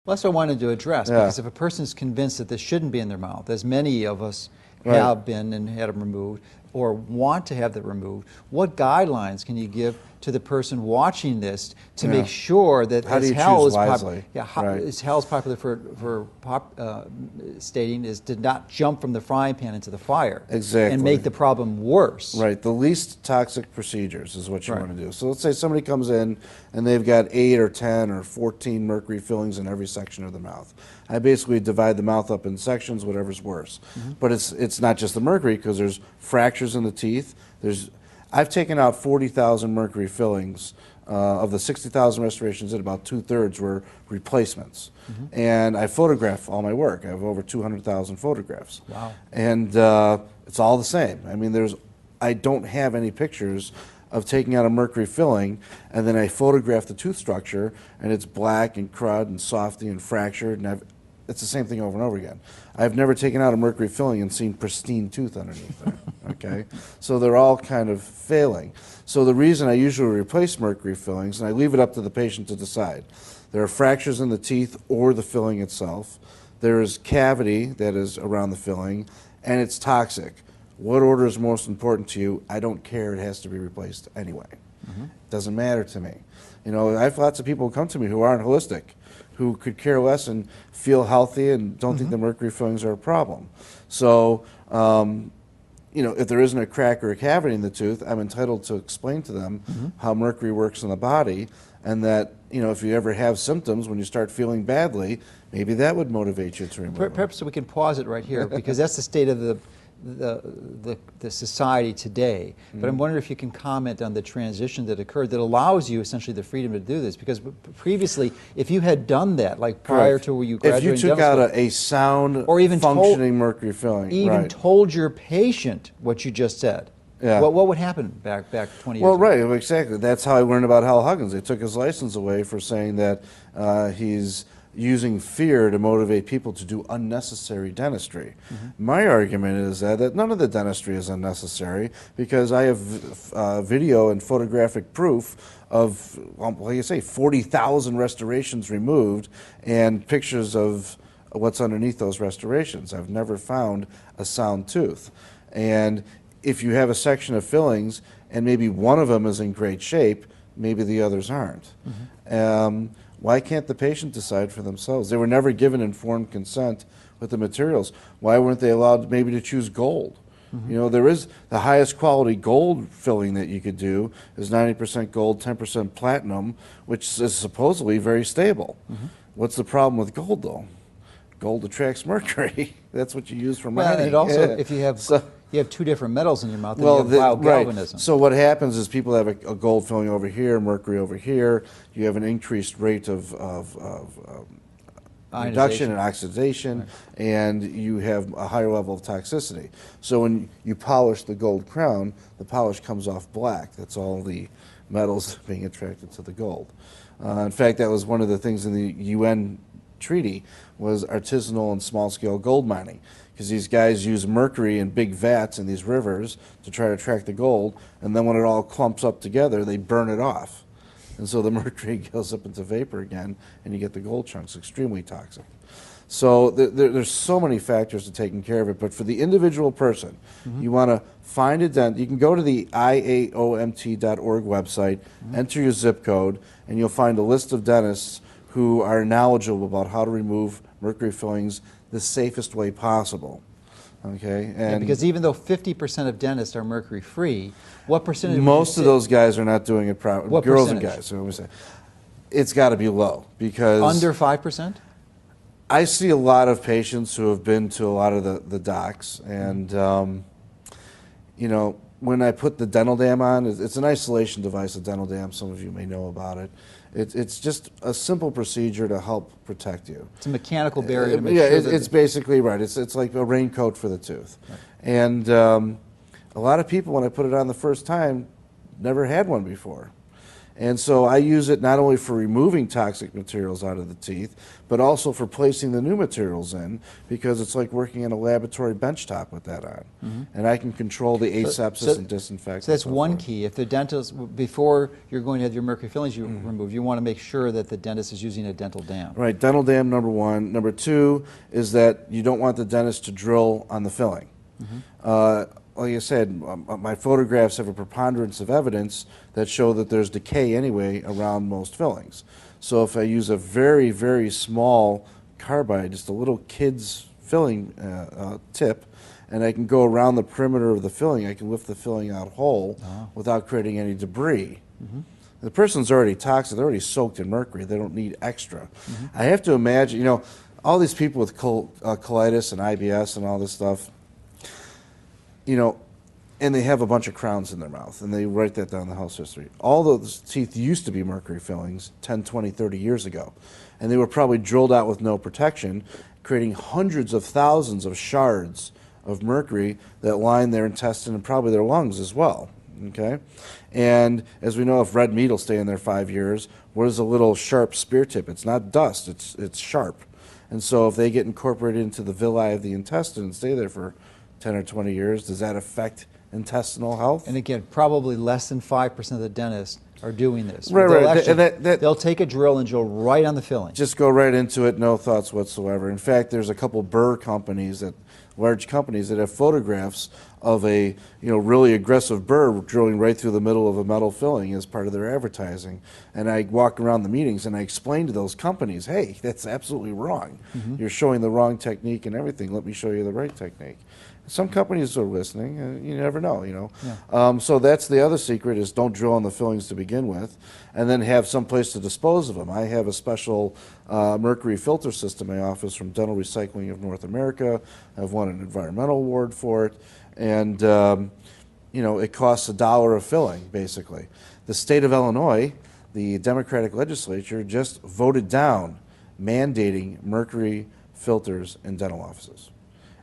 Well, that's what I wanted to address, because if a person is convinced that this shouldn't be in their mouth, as many of us have been and had them removed, or want to have them removed, what guidelines can you give to the person watching this to make sure that How do as you hell choose is wisely? as hell is popular for stating is to not jump from the frying pan into the fire and make the problem worse. Right, the least toxic procedures is what you want to do. So let's say somebody comes in and they've got 8 or 10 or 14 mercury fillings in every section of the mouth. I basically divide the mouth up in sections, whatever's worse. But it's not just the mercury, because there's fractures in the teeth. I've taken out 40,000 mercury fillings. Of the 60,000 restorations, about 2/3 were replacements. And I photograph all my work. I have over 200,000 photographs. Wow. And it's all the same. I mean, I don't have any pictures of taking out a mercury filling, and then I photograph the tooth structure, and it's black and crud and softy and fractured, and it's the same thing over and over again. I've never taken out a mercury filling and seen pristine tooth underneath there, okay? So they're all kind of failing. So the reason I usually replace mercury fillings, and I leave it up to the patient to decide, there are fractures in the teeth or the filling itself, there is cavity that is around the filling, and it's toxic. What order is most important to you? I don't care, it has to be replaced anyway. It doesn't matter to me. You know, I have lots of people who come to me who aren't holistic, who could care less and feel healthy and don't think the mercury fillings are a problem. So, you know, if there isn't a crack or a cavity in the tooth, I'm entitled to explain to them how mercury works in the body, and that, you know, if you ever have symptoms when you start feeling badly, maybe that would motivate you to remove it. Perhaps we can pause it right here, because that's the state of the society today. But I'm wondering if you can comment on the transition that occurred that allows you essentially the freedom to do this, because previously, if you had done that, like prior to where you graduated, if you took out a sound, or even functioning mercury filling, even told your patient what you just said, what would happen back 20 years ago? Well, right, exactly. That's how I learned about Hal Huggins. They took his license away for saying that he's using fear to motivate people to do unnecessary dentistry. My argument is that none of the dentistry is unnecessary, because I have video and photographic proof of, well, like I say, 40,000 restorations removed and pictures of what's underneath those restorations. I've never found a sound tooth. And if you have a section of fillings and maybe one of them is in great shape, maybe the others aren't. Why can't the patient decide for themselves? They were never given informed consent with the materials. Why weren't they allowed maybe to choose gold? You know, there is the highest quality gold filling that you could do is 90% gold, 10% platinum, which is supposedly very stable. What's the problem with gold, though? Gold attracts mercury. That's what you use for mining. And it also, if you have you have two different metals in your mouth, then you have biogalvanism. So what happens is people have a gold filling over here, mercury over here. You have an increased rate of reduction and oxidation, and you have a higher level of toxicity. So when you polish the gold crown, the polish comes off black. That's all the metals being attracted to the gold. In fact, that was one of the things in the UN treaty was artisanal and small-scale gold mining, because these guys use mercury in big vats in these rivers to try to attract the gold, and then when it all clumps up together, they burn it off. And so the mercury goes up into vapor again, and you get the gold chunks, extremely toxic. So there's so many factors to taking care of it, but for the individual person, you want to find a dentist. You can go to the IAOMT.org website, enter your zip code, and you'll find a list of dentists who are knowledgeable about how to remove mercury fillings the safest way possible. Okay, and because even though 50% of dentists are mercury free, what percentage? Most of those guys are not doing it properly. What girls percentage? And guys. So say, it's got to be low, because under 5%. I see a lot of patients who have been to a lot of the docs, and you know, when I put the dental dam on, it's an isolation device, a dental dam. Some of you may know about it. It's just a simple procedure to help protect you. It's a mechanical barrier to make sure that it's basically right. It's like a raincoat for the tooth. And a lot of people, when I put it on the first time, never had one before. And so I use it not only for removing toxic materials out of the teeth, but also for placing the new materials in, because it's like working in a laboratory benchtop with that on. And I can control the asepsis and disinfect. So that's and so one forth. key. If the dentist, before you're going to have your mercury fillings you remove, you want to make sure that the dentist is using a dental dam. Right, dental dam, number one. Number two is that you don't want the dentist to drill on the filling. Like I said, my photographs have a preponderance of evidence that show that there's decay anyway around most fillings. So if I use a very, very small carbide, just a little kid's filling tip, and I can go around the perimeter of the filling, I can lift the filling out whole without creating any debris. The person's already toxic, they're already soaked in mercury, they don't need extra. I have to imagine, you know, all these people with colitis and IBS and all this stuff, you know, and they have a bunch of crowns in their mouth, and they write that down in the health history. All those teeth used to be mercury fillings 10, 20, 30 years ago, and they were probably drilled out with no protection, creating hundreds of thousands of shards of mercury that line their intestine and probably their lungs as well. Okay, and as we know, if red meat will stay in there 5 years, what is a little sharp spear tip? It's not dust; it's sharp, and so if they get incorporated into the villi of the intestine and stay there for 10 or 20 years, does that affect intestinal health? And again, probably less than 5% of the dentists are doing this. Right, They'll right. actually, they'll take a drill and drill right on the filling. Just go right into it, no thoughts whatsoever. In fact, there's a couple burr companies, large companies, that have photographs of a really aggressive burr drilling right through the middle of a metal filling as part of their advertising. And I walk around the meetings and I explain to those companies, hey, that's absolutely wrong. You're showing the wrong technique and everything. Let me show you the right technique. Some companies are listening. You never know, Yeah. So that's the other secret, is don't drill on the fillings to begin with, and then have some place to dispose of them. I have a special mercury filter system in my office from Dental Recycling of North America. I've won an environmental award for it, and it costs $1 a filling, basically. The state of Illinois, the Democratic legislature, just voted down mandating mercury filters in dental offices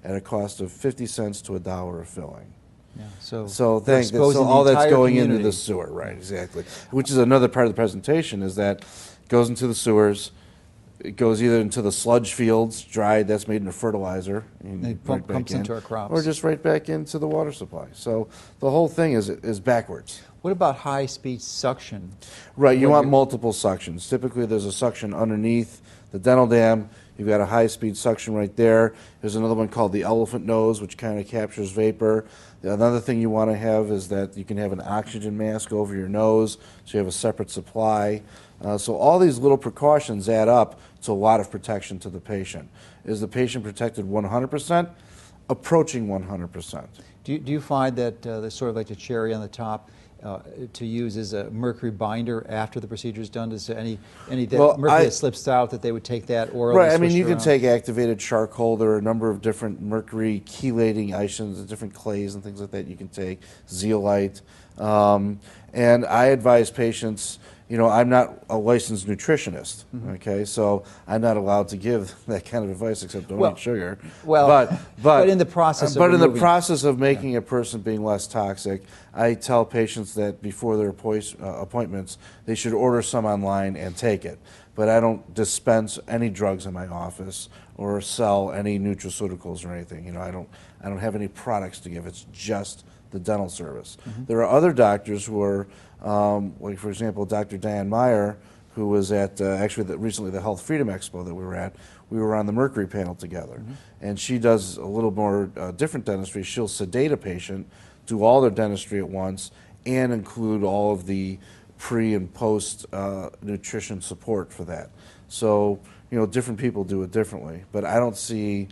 at a cost of 50 cents to $1 a filling. Yeah, So exposing all the that's entire going into community. the sewer, right? Exactly. Which is another part of the presentation, is that it goes into the sewers. It goes either into the sludge fields, dried, that's made into fertilizer, and It right back pumps in, into our crops. or just right back into the water supply. So the whole thing is backwards. What about high-speed suction? Right, you When want you- multiple suctions. Typically, there's a suction underneath the dental dam. You've got a high-speed suction right there. There's another one called the elephant nose, which kind of captures vapor. Another thing you want to have is that you can have an oxygen mask over your nose, so you have a separate supply. So all these little precautions add up to a lot of protection to the patient. Is the patient protected 100%? Approaching 100%. Do you find that there's sort of like the cherry on the top to use as a mercury binder after the procedure is done? Is there any that mercury that slips out that they would take that orally? Right, I mean, you switch it can around? take activated charcoal. There are a number of different mercury chelating isons, different clays and things like that you can take, zeolite. And I advise patients, I'm not a licensed nutritionist, okay, so I'm not allowed to give that kind of advice except don't eat sugar. But in the process of making a person being less toxic, I tell patients that before their appointments, they should order some online and take it. But I don't dispense any drugs in my office or sell any nutraceuticals or anything. I don't have any products to give. It's just the dental service. There are other doctors who are, like for example, Dr. Diane Meyer, who was at recently the Health Freedom Expo that we were at. We were on the mercury panel together, and she does a little more different dentistry. She'll sedate a patient, do all their dentistry at once, and include all of the pre and post nutrition support for that. So different people do it differently, but I don't see.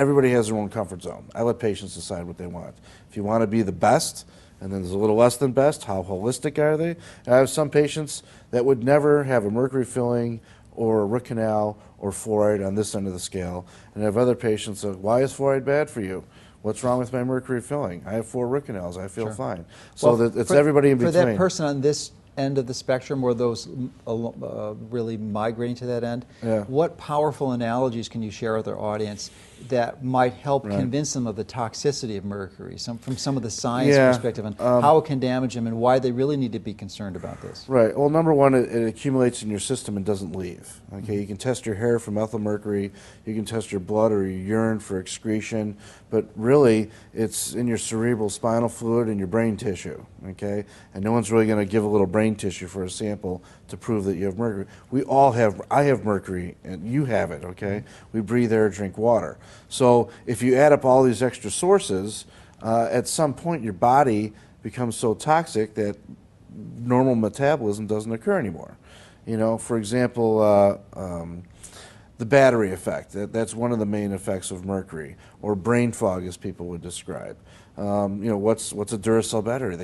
Everybody has their own comfort zone. I let patients decide what they want. If you want to be the best, and then there's a little less than best, how holistic are they? And I have some patients that would never have a mercury filling or a root canal or fluoride on this end of the scale. And I have other patients that, why is fluoride bad for you? What's wrong with my mercury filling? I have 4 root canals. I feel fine. So it's everybody in between. For that person on this end of the spectrum, or those really migrating to that end. Yeah. What powerful analogies can you share with our audience that might help convince them of the toxicity of mercury, from some of the science perspective, and how it can damage them, and why they really need to be concerned about this? Right. Well, number one, it accumulates in your system and doesn't leave. Okay, you can test your hair for methylmercury, you can test your blood or your urine for excretion, but really it's in your cerebral spinal fluid and your brain tissue. Okay, and no one's really going to give a little brain tissue for a sample to prove that you have mercury. We all have. I have mercury, and you have it. Okay, we breathe air, drink water. So if you add up all these extra sources, at some point your body becomes so toxic that normal metabolism doesn't occur anymore. You know, for example, the battery effect. That's one of the main effects of mercury, or brain fog, as people would describe. You know, what's a Duracell battery?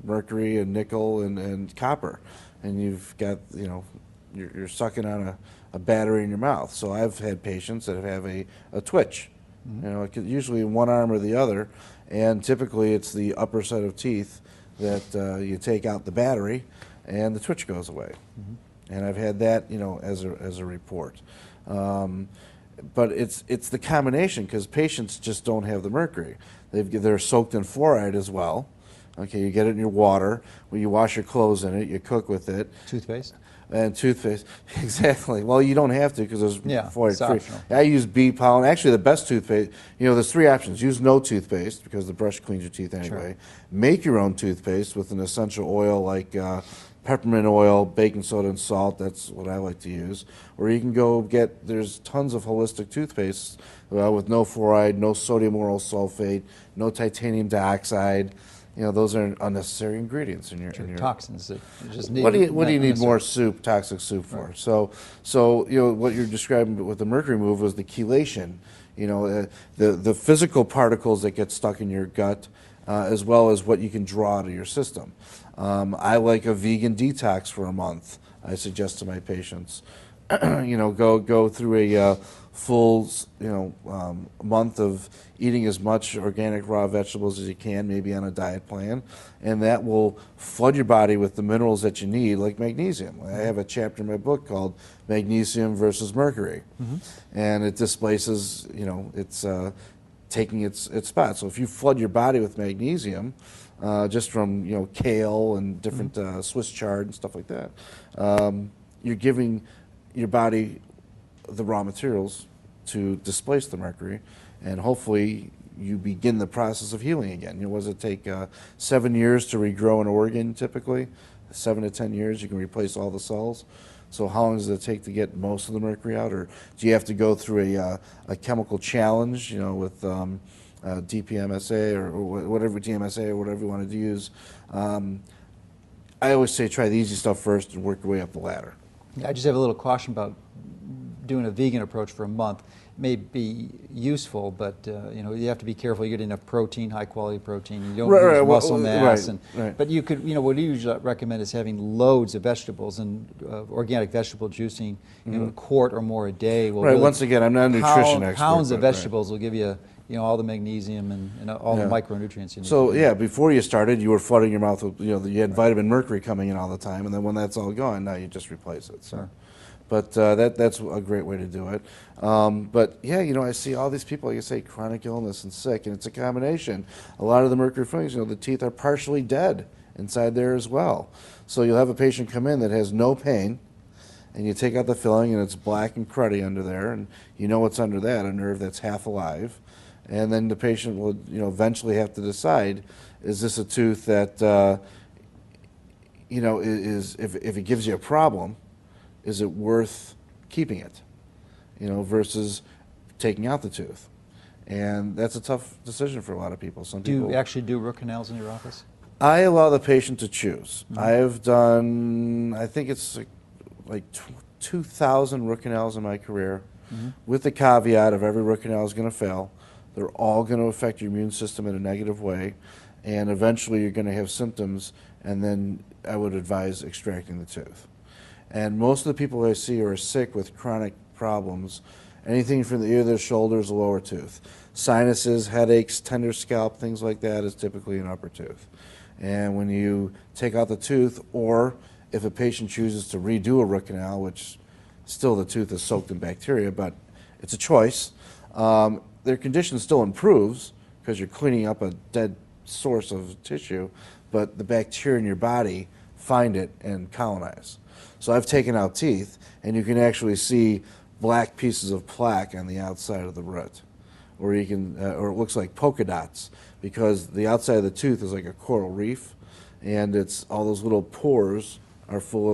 Mercury and nickel and copper, and you've got, you know, you're sucking on a battery in your mouth. So I've had patients that have a twitch. You know, usually in one arm or the other, and typically it's the upper set of teeth that you take out the battery, and the twitch goes away. And I've had that, you know, as a report. But it's the combination, because patients just don't have the mercury. They're soaked in fluoride as well. Okay, you get it in your water. When you wash your clothes in it, you cook with it. Toothpaste? And toothpaste, exactly. Well, you don't have to, because there's fluoride free. Optional. I use bee pollen. Actually, the best toothpaste, you know, there's three options. Use no toothpaste, because the brush cleans your teeth anyway. Sure. Make your own toothpaste with an essential oil like peppermint oil, baking soda, and salt. That's what I like to use. Or you can go get, there's tons of holistic toothpaste with no fluoride, no sodium oral sulfate, no titanium dioxide. You know, those are unnecessary ingredients in your toxins that you just need. What do you need more toxic soup for? Right. So you know what you're describing with the mercury move was the chelation. You know, the physical particles that get stuck in your gut, as well as what you can draw out of your system. I like a vegan detox for a month. I suggest to my patients. You know, go through a full, month of eating as much organic raw vegetables as you can, maybe on a diet plan, and that will flood your body with the minerals that you need, like magnesium. I have a chapter in my book called Magnesium versus Mercury, and it displaces, you know, it's taking its spot. So if you flood your body with magnesium, just from, you know, kale and different Swiss chard and stuff like that, you're giving your body the raw materials to displace the mercury, and hopefully you begin the process of healing again. You know, what does it take? 7 years to regrow an organ typically? 7 to 10 years, you can replace all the cells. So how long does it take to get most of the mercury out? Or do you have to go through a chemical challenge, you know, with DPMSA or whatever, DMSA or whatever you want to use? I always say try the easy stuff first and work your way up the ladder. I just have a little caution about doing a vegan approach for a month. It may be useful, but you know, you have to be careful. You get enough protein, high quality protein. You don't lose muscle mass. But you could, you know, what we usually recommend is having loads of vegetables and organic vegetable juicing. You know, a quart or more a day. Will really, once again, I'm not a nutrition expert. Pounds of vegetables will give you, you know, all the magnesium and all the micronutrients you need. So yeah, before you started, you were flooding your mouth with, you know, you had vitamin mercury coming in all the time, and then when that's all gone, now you just replace it. So. Sure. But that's a great way to do it. But yeah, you know, I see all these people, like I say, chronic illness and sick, and it's a combination. A lot of the mercury fillings, you know, the teeth are partially dead inside there as well. So you'll have a patient come in that has no pain, and you take out the filling, and it's black and cruddy under there, and you know what's under that, a nerve that's half alive. And then the patient will, you know, eventually have to decide, is this a tooth that, you know, if it gives you a problem, is it worth keeping it, you know, versus taking out the tooth? And that's a tough decision for a lot of people. Some people. Do you actually do root canals in your office? I allow the patient to choose. I have done, I think it's like 2,000 root canals in my career, with the caveat of every root canal is going to fail. They're all going to affect your immune system in a negative way, and eventually you're going to have symptoms, and then I would advise extracting the tooth. And most of the people I see are sick with chronic problems, anything from the ear to the shoulders, the lower tooth. Sinuses, headaches, tender scalp, things like that is typically an upper tooth. And when you take out the tooth, or if a patient chooses to redo a root canal, which still the tooth is soaked in bacteria, but it's a choice, their condition still improves because you're cleaning up a dead source of tissue, but the bacteria in your body find it and colonize. So I've taken out teeth, and you can actually see black pieces of plaque on the outside of the root, or you can, or it looks like polka dots, because the outside of the tooth is like a coral reef, and it's all those little pores are full of